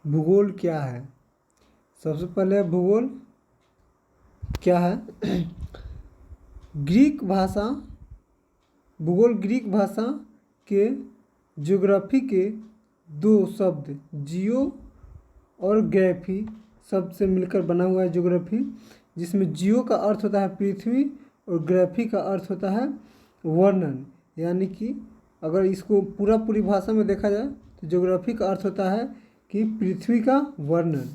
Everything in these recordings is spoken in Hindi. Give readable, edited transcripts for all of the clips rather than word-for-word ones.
भूगोल क्या है? सबसे पहले भूगोल क्या है? ग्रीक भाषा भूगोल ग्रीक भाषा के ज्योग्राफी के दो शब्द जियो और ग्राफी शब्द से मिलकर बना हुआ है ज्योग्राफी, जिसमें जियो का अर्थ होता है पृथ्वी और ग्राफी का अर्थ होता है वर्णन। यानी कि अगर इसको पूरी भाषा में देखा जाए तो ज्योग्राफी का अर्थ होता है कि पृथ्वी का वर्णन।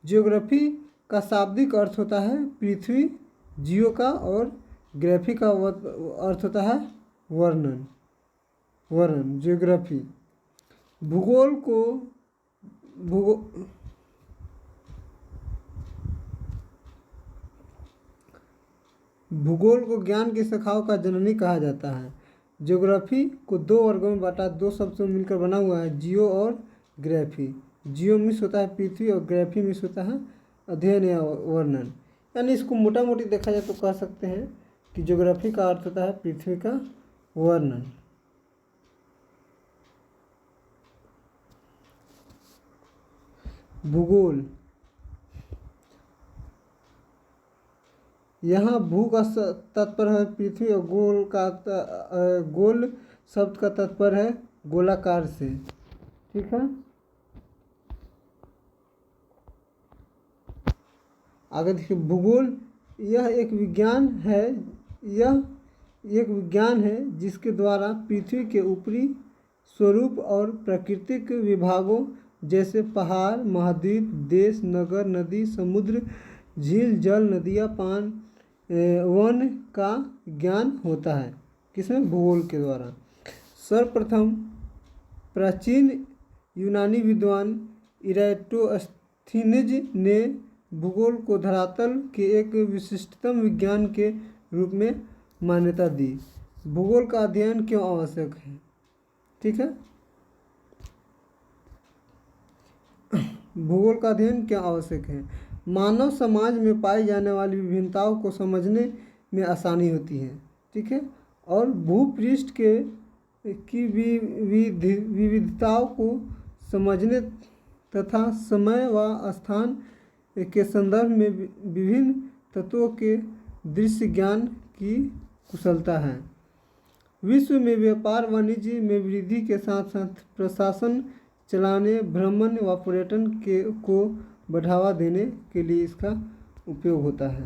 ज्योग्राफी का शाब्दिक अर्थ होता है पृथ्वी जियो का, और ग्राफी का अर्थ होता है वर्णन ज्योग्राफी। भूगोल को भूगोल को ज्ञान की शाखाओं का जननी कहा जाता है। ज्योग्राफी को दो वर्गों में बांटा, दो शब्द से मिलकर बना हुआ है, जियो और ग्राफी। जियो मीन्स होता है पृथ्वी और ग्राफी मीन्स होता है अध्ययन या वर्णन। यानी इसको मोटा मोटी देखा जाए तो कह सकते हैं कि ज्योग्राफी का अर्थ होता है पृथ्वी का वर्णन। भूगोल, यहाँ भू का तात्पर्य है पृथ्वी और गोल शब्द का तात्पर्य है गोलाकार से। ठीक है, आगे देखिए भूगोल यह एक विज्ञान है जिसके द्वारा पृथ्वी के ऊपरी स्वरूप और प्राकृतिक विभागों जैसे पहाड़, महाद्वीप, देश, नगर, नदी, समुद्र, झील, जल, नदियाँ, वन का ज्ञान होता है। किसमें? भूगोल के द्वारा। सर्वप्रथम प्राचीन यूनानी विद्वान इराटोस्थीनिज ने भूगोल को धरातल के एक विशिष्टतम विज्ञान के रूप में मान्यता दी। भूगोल का अध्ययन क्यों आवश्यक है? ठीक है, भूगोल का अध्ययन क्यों आवश्यक है? मानव समाज में पाई जाने वाली विभिन्नताओं को समझने में आसानी होती है। ठीक है, और भूपृष्ठ की विविधताओं को समझने तथा समय व स्थान के संदर्भ में विभिन्न तत्वों के दृश्य ज्ञान की कुशलता है। विश्व में व्यापार वाणिज्य में वृद्धि के साथ साथ प्रशासन चलाने, भ्रमण व पर्यटन को बढ़ावा देने के लिए इसका उपयोग होता है।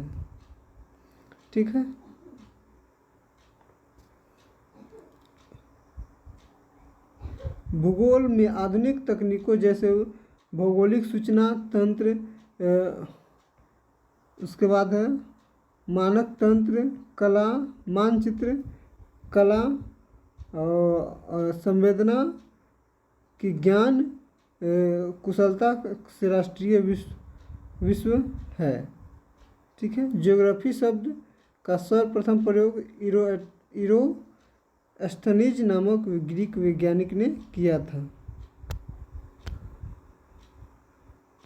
ठीक है, भूगोल में आधुनिक तकनीकों जैसे भौगोलिक सूचना तंत्र, उसके बाद है मानक तंत्र, कला, मानचित्र कला और संवेदना की ज्ञान कुशलता से राष्ट्रीय विश्व है। ठीक है, ज्योग्राफी शब्द का सर्वप्रथम प्रयोग इरोस्थनीज नामक ग्रीक वैज्ञानिक ने किया था।